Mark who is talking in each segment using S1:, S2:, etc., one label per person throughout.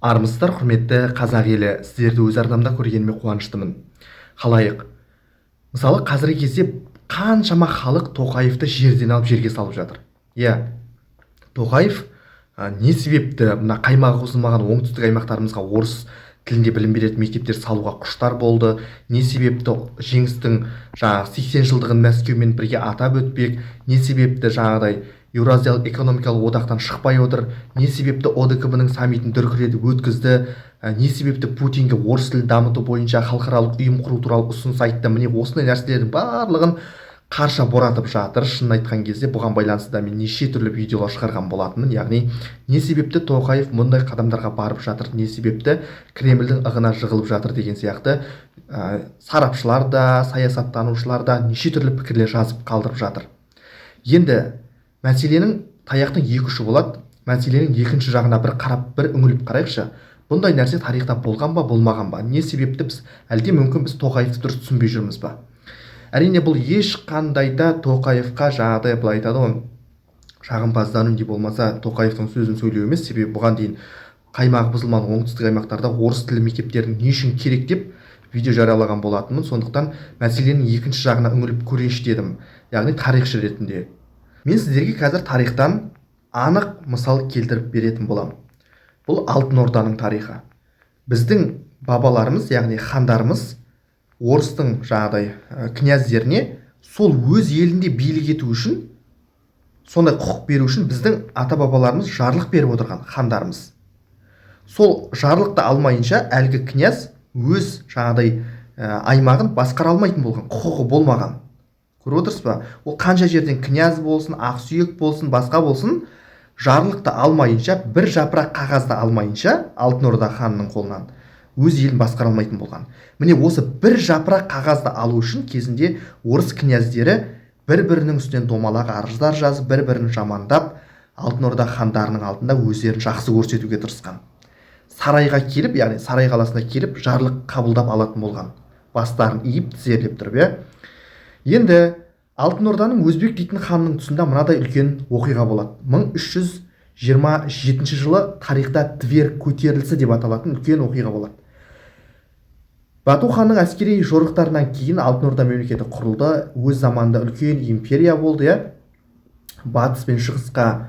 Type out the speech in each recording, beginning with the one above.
S1: Армысыздар, құрметті қазақ елі, сіздерді өз арнамда көргеніме қуаныштымын. Халайық. Мысалы, қазіргі кезде қаншама халық Тоқаевты жерден алып жерге салып жатыр. Тоқаев не себепті мына қаймағы қосылмаған оңтүстік аймақтарымызға орыс тілінде білім беретін мектептер салуға құштар болды? Не себепті жеңістің 80 жылдығын Мәскеумен бірге атап өтпек? Не себепті Еуразиялық экономикалық одақтан шықпай отыр? Не себепті ОДКБ-ның саммитін дүркіретіп өткізді? Не себепті Путинге орыс тілін дамыту бойынша халықаралық ұйым құру туралы ұсыныс айтты? Міне осындай нәрселердің барлығын қарша боратып жатыр. Шынын айтқан кезде бұған байланысты да мен неше түрлі видеолар шығарған болатынмын. Яғни не себепті Тоқаев мұндай қадамдарға барып жатыр? Не себепті Кремльдің ығына жығылып жатыр деген сияқты сарапшылар да, саясаттанушылар да неше түрлі пікірлер жазып қалдырып жатыр. Енді мәселенің таяқтың екі ұшы болады. Мәселенің екінші жағына бір қарап, бір үңіліп қарайықшы. Бұндай нәрсе тарихта болған ба, болмаған ба? Не себепті біз, әлде мүмкін біз Тоқаевты дұрыс түсінбей жүрміз ба? Әрине бұл ешқандай да Тоқаевқа былай айтады ғой, жағымпаздану не болмаса Тоқаевтың сөзін сөйлеу емес. Себебі бұған дейін қаймағы бұзылмаған оңтүстік аймақтарда орыс тілі мектептерінің не үшін керек деп видео жариялаған болатынмын. Сондықтан мәселенің екінші жағына үңіліп көрейінші дедім. Яғни тарихшы ретінде. Мен сіздерге қазір тарихтан анық мысал келтіріп беретін боламын. Бұл Алтын Орданың тарихы. Біздің бабаларымыз, яғни хандарымыз, орыстың князьдеріне сол өз елінде билік ету үшін, сондай құқық беру үшін біздің ата-бабаларымыз жарлық беріп отырған хандарымыз. Сол жарлықты алмайынша әлгі князь өз аймағын басқара алмайтын болған, құқығы болмаған. Көріп отырсыз ба? Ол қанша жерден князь болсын, ақсүйек болсын, басқа болсын, жарлықты алмайынша, бір жапырақ қағазды алмайынша Алтын Орда ханының қолынан өз елін басқара алмайтын болған. Міне осы бір жапырақ қағазды алу үшін кезінде орыс князьдері бір-бірінің үстінен домалақ арыздар жазып, бір-бірін жамандап, Алтын Орда хандарының алдында өздерін жақсы көрсетуге тырысқан. Сарайға келіп, яғни сарай қаласына келіп, жарлық қабылдап алатын болған. Бастарын иіп, тізерлеп тұрып, Енді Алтын Орданың Өзбек дейтін ханның тұсында мынадай үлкен оқиға болады. 1327 жылы тарихта Тверь көтерілісі деп аталатын үлкен оқиға болады. Бату ханның әскери жорықтарынан кейін Алтын Орда мемлекеті құрылды. Өз заманында үлкен империя болды. Батыс пен шығысқа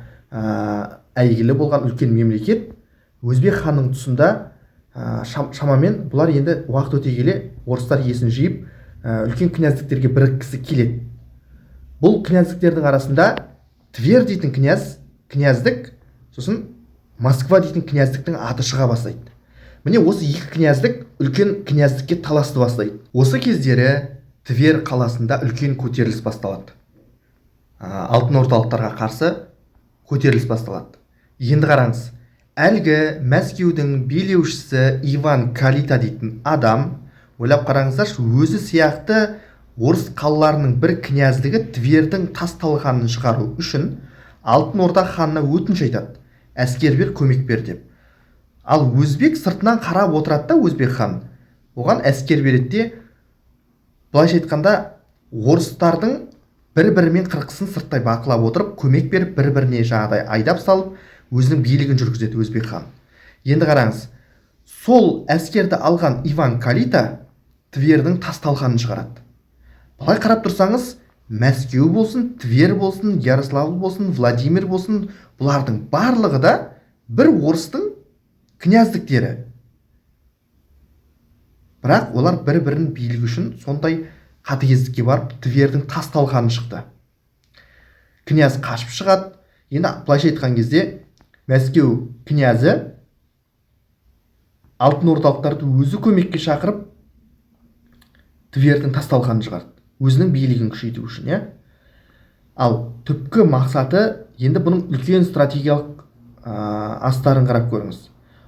S1: әйгілі болған үлкен мемлекет. Өзбек ханның тұсында шамамен бұлар енді уақыт өте келе орыстар есін жиып үлкен князьдіктерге біріккісі келеді. Бұл князьдіктердің арасында Тверь дейтін князьдік, сосын Москва дейтін князьдіктің аты шыға бастайды. Міне осы екі князьдік үлкен князьдікке таласты бастайды. Осы кездері Тверь қаласында үлкен көтеріліс басталады. Алтын ордалықтарға қарсы көтеріліс басталады. Енді қараңыз, әлгі Мәскеудің билеушісі Иван Калита дейтін адам, ойлап қараңыздаршы, өзі сияқты орыс қалаларының бір князьдігі Тверьдің тас-талқанын шығару үшін Алтын Орда ханына өтініш айтады, әскер бер, көмек бер деп. Ал өзбек сыртынан қарап отырады да, өзбек хан оған әскер береді де, былайша айтқанда орыстардың бір-бірімен қырқысын сырттай бақылап отырып, көмек беріп, бір-біріне айдап салып, өзінің билігін жүргізеді өзбек хан. Енді қараңыз, сол әскерді алған Иван Калита Тверьдің тас-талқанын шығарады. Былай қарап тұрсаңыз, Мәскеу болсын, Тверь болсын, Ярославль болсын, Владимир болсын, бұлардың барлығы да бір орыстың князьдіктері. Бірақ олар бір-бірінің билігі үшін сондай қатыгездікке барып, Тверьдің тас-талқанын шықты. Князь қашып шығады. Енді былайша айтқан кезде Мәскеу князі Алтын Ордалықтарды өзі көмекке шақырып Тверьдің тас-талқанын шығарды, өзінің билігін күшейту үшін. Ал түпкі мақсаты, енді бұның үлкен стратегиялық астарын қарап көріңіз.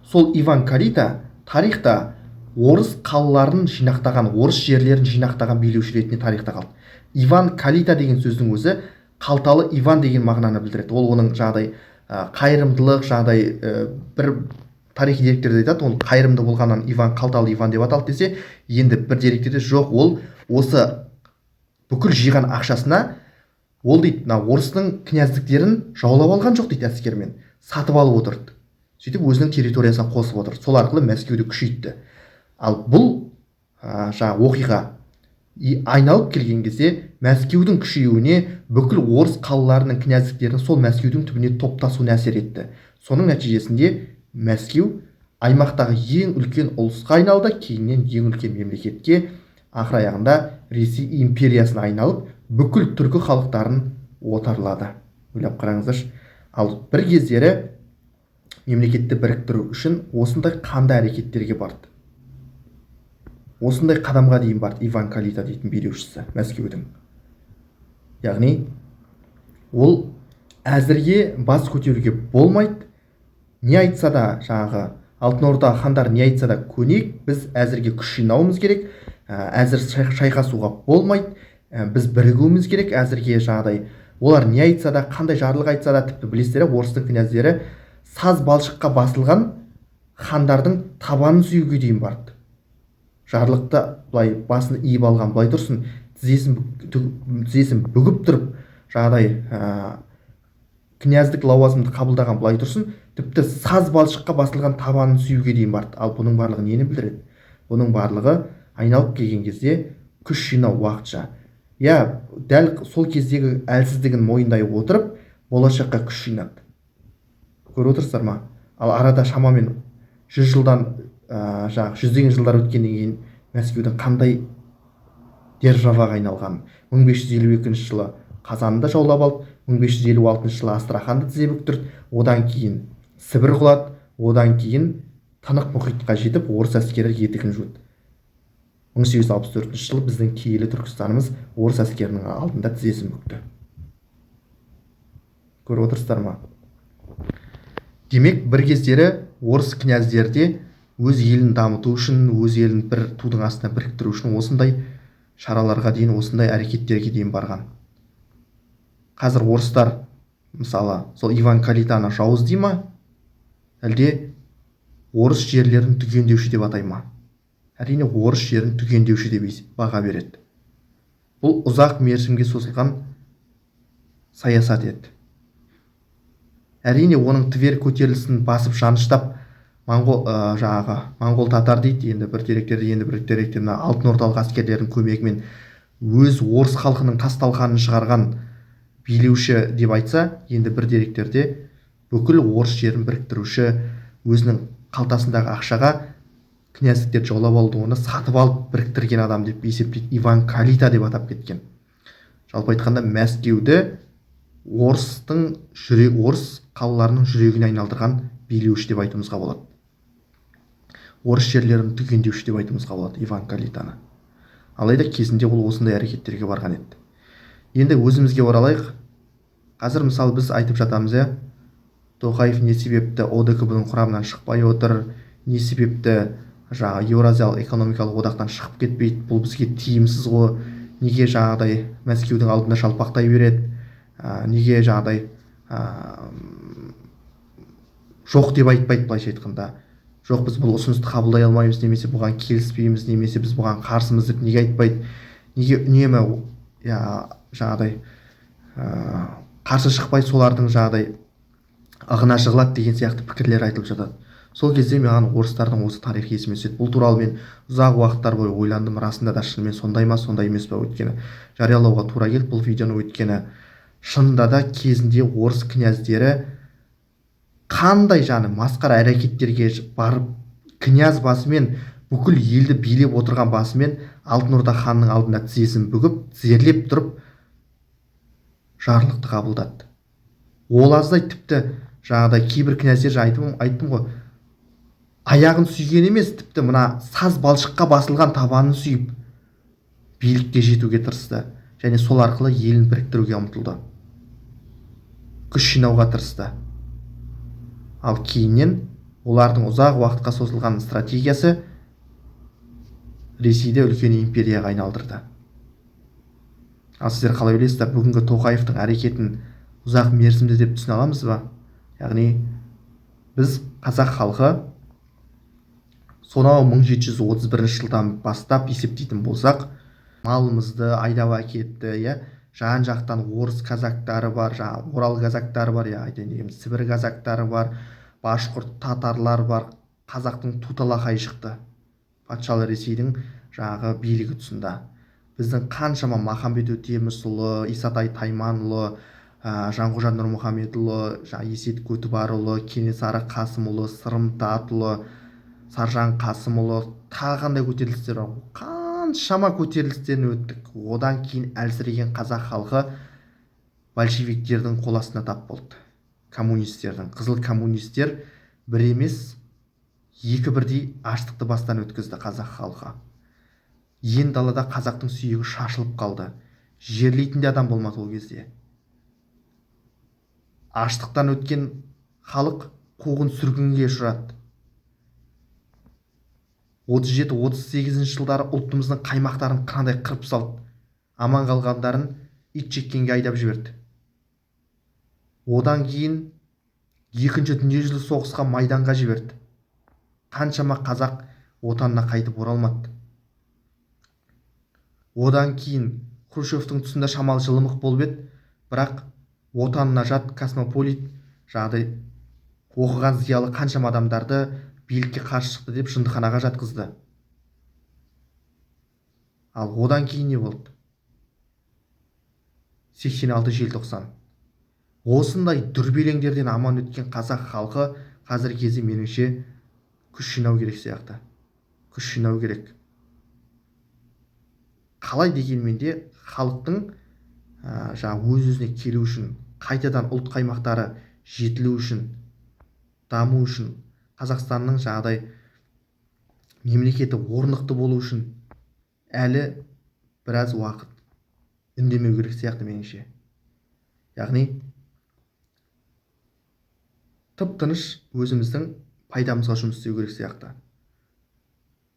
S1: Сол Иван Калита тарихта орыс қалаларын жинақтаған, орыс жерлерін жинақтаған билеуші ретінде тарихта қалды. Иван Калита деген сөздің өзі қалталы Иван деген мағынаны білдіреді. Ол оның қайырымдылық, бір тарихи деректерде айтады, ол қайырымды болғаннан Иван қалталы Иван деп аталды десе, енді бір деректерде жоқ, ол осы бүкіл жиған ақшасына ол дейді, орыстың князьдіктерін жаулап алған жоқ дейді, әскермен сатып алып отырды. сөйтіп өзінің территориясына қосып отыр. Сол арқылы Мәскеуді күшейтті. Ал бұл жаңағы оқиға айналып келген кезде Мәскеудің күшеюіне бүкіл орыс қалаларының князьдіктерінің сол Мәскеудің түбіне топтасуына әсер етті. Соның нәтижесінде Мәскеу аймақтағы ең үлкен ұлысқа айналды, кейіннен ең үлкен мемлекетке, ақыр аяғында Ресей империясына айналып, бүкіл түркі халықтарын отарлады. Ойлап қараңыздаршы. Ал бір кездері мемлекетті біріктіру үшін осындай қандай әрекеттерге барды? Осындай қадамға дейін барды Иван Калита дейтін билеушісі Мәскеудің. Яғни ол әзірге бас көтеруге болмайды. Не айтса да жаңағы Алтын Орда хандар не айтса да көнейік, біз әзірге күш жинауымыз керек, әзір шайқасуға болмайды, біз бірігуіміз керек. Әзірге жаңағыдай олар не айтса да, қандай жарлық айтса да, тіпті білесіздер, орыстың князьдері саз балшыққа басылған хандардың табанын сүюге дейін барды. Жарлықты былай басын иіп алған, былай тұрсын, тізесін бүгіп тұрып, жаңағыдай князьдік лауазымды қабылдаған, былай тұрсын, тіпті саз балшыққа басылған табанын сүюге дейін барды. Ал бұның барлығы нені білдіреді? Бұның барлығы айналып келген кезде күш жинау уақытша. Дәл сол кездегі әлсіздігін мойындай отырып, болашаққа күш жинады. Көріп отырсыздар ма? Ал арада шамамен 100 жылдан жүздеген жылдар өткеннен кейін Мәскеудің қандай державаға айналғанын, 1552 жылы Қазанды жаулап алды, 1556 жылы Астраханды тізе бүктірді, одан кейін Сібір құлады, одан кейін Тынық мұхитқа жетіп, орыс әскері етігін жуды. 1864 жылы біздің киелі Түркістанымыз орыс әскерінің алдында тізесін бүкті. Көріп отырсыздар ма? Демек, бір кездері орыс князьдері өз елін дамыту үшін, өз елін бір тудың астына біріктіру үшін осындай шараларға дейін, осындай әрекеттерге дейін барған. Қазір орыстар мысалы сол Иван Калитаны жауыз дей ма, әлде орыс жерлерін түгендеуші деп атай ма? Әрине орыс жерін түгендеуші деп баға береді. Бұл ұзақ мерзімге созылған саясат еді. Әрине оның Тверь көтерілісін басып жаныштап моңғол татар дейді, енді бір деректерде алтын ордалық әскерлердің көмегімен өз орыс халқының тасталқанын шығарған билеуші деп айтса, енді бір деректерде бүкіл орыс жерін біріктіруші, өзінің қалтасындағы ақшаға князьдіктерді жаулап алды, оны сатып алып біріктірген адам деп есептейді, Иван Калита деп атап кеткен. Жалпы айтқанда Мәскеуді орыс қалаларының жүрегіне айналдырған билеуші деп айтуымызға болады. Орыс жерлерін түгендеуші деп айтуымызға болады Иван Калитаны. Алайда кезінде ол осындай әрекеттерге барған еді. Енді өзімізге оралайық. Қазір мысалы біз айтып жатамыз, Тоқаев не себепті ОДКБ-ның құрамынан шықпай отыр, не себепті Еуразиялық экономикалық одақтан шығып кетпейді, бұл бізге тиімсіз ғой, неге жаңағыдай Мәскеудің алдында шалпақтай береді, неге жаңағыдай жоқ деп айтпайды, былайша айтқанда. Жоқ, біз бұл ұсынысты қабылдай алмаймыз, немесе бұған келіспейміз, немесе біз бұған қарсымыз деп неге айтпайды, неге үнемі жаңағыдай қарсы шықпай солардың жаңағыдай ығына жығылады деген сияқты пікірлер айтылып жатады. Сол кезде маған орыстардың осы тарихы есіме түседі. Бұл туралы мен ұзақ уақыттар бойы ойландым, расында да шынымен сондай ма, сондай емес пе, өйткені жариялауға тура келді бұл видеоны, өйткені шынында да кезінде орыс князьдері қандай масқара әрекеттерге барып, князь басымен, бүкіл елді билеп отырған басымен Алтын Орда ханның алдында тізесін бүгіп, тізерлеп тұрып жарлықты қабылдады. Ол аздай тіпті жаңағыдай кейбір князьдер айттым ғой, аяғын сүйген емес, тіпті мына саз балшыққа басылған табанын сүйіп билікке жетуге тырысты, және сол арқылы елін біріктіруге ұмтылды, күш жинауға тырысты. Ал кейіннен олардың ұзақ уақытқа созылған стратегиясы Ресейді үлкен империяға айналдырды. Ал сіздер қалай білесіздер, бүгінгі Тоқаевтың әрекетін ұзақ мерзімді деп түсіне аламыз ба? Яғни біз қазақ халқы сонау 1731 жылдан бастап есептейтін болсақ, малымызды айдап әкетті, жан-жақтан орыс казактары бар, Орал казактары бар, Сібір казактары бар, башқұрт татарлар бар, қазақтың туталақай шықты патшалы Ресейдің жаңағы билігі тұсында. Біздің қаншама Махамбет Өтемісұлы, Исатай Тайманұлы, Жанғожа Нұрмұхамедұлы, Есет Көтібарұлы, Кенесары Қасымұлы, Сырымтатұлы, Саржан Қасымұлы, тағы қандай көтерілістер бар. Қаншама көтерілістен өттік. Одан кейін әлсіреген қазақ халқы большевиктердің қол астына тап болды. Коммунистердің, қызыл коммунистер бір емес, екі бірдей аштықты бастан өткізді қазақ халқы. Ен далада қазақтың сүйегі шашылып қалды. Жерлейтін де адам болмады ол кезде. Аштықтан өткен халық қуғын сүргінге ұшырады. 37-38 жылдары ұлтымыздың қаймақтарын қандай қырып салды. Аман қалғандарын ит жеккенге айдап жіберді. Одан кейін екінші дүниежүзілік соғысқа майданға жіберді. Қаншама қазақ отанына қайтып оралмады. Одан кейін Хрущевтің тұсында шамалы жылымық болып еді, бірақ отанына жат космополит жағдай оқыған зиялы қаншама адамдарды билікке қарсы шықты деп жындыханаға жатқызды. Ал одан кейін не болды? 86 желтоқсан. Осындай дүрбелеңдерден аман өткен қазақ халқы қазіргі кезде меніңше күш жинау керек сияқты. Күш жинау керек. Қалай дегенмен де халықтың өз-өзіне келу үшін, қайтадан ұлт қаймақтары жетілу үшін, даму үшін, Қазақстанның жағдай мемлекеті орнықты болу үшін әлі біраз уақыт үндемеу керек сияқты меніңше. Яғни тып-тыныш өзіміздің пайдамызға жұмыс істеу керек сияқты.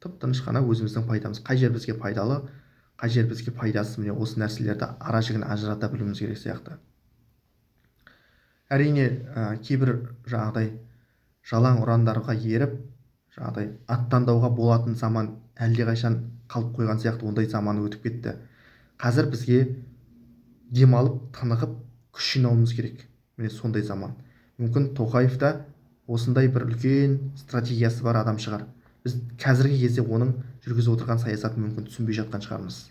S1: Тып-тыныш қана өзіміздің пайдамыз. Қай жер бізге пайдалы, қай жер бізге пайдасыз, міне осы нәрселерді ара жігін ажырата білуіміз керек сияқты. Әрине, кейбір жағдай жалаң ұрандарға еріп, жағдай аттандауға болатын заман әлдеқашан қалып қойған сияқты, ондай заманы өтіп кетті. Қазір бізге демалып, тынығып, күш жинауымыз керек. Міне сондай заман. Мүмкін Тоқаевта осындай бір үлкен стратегиясы бар адам шығар. Біз қазіргі кезде оның жүргізіп отырған саясатын мүмкін түсінбей жатқан шығармыз.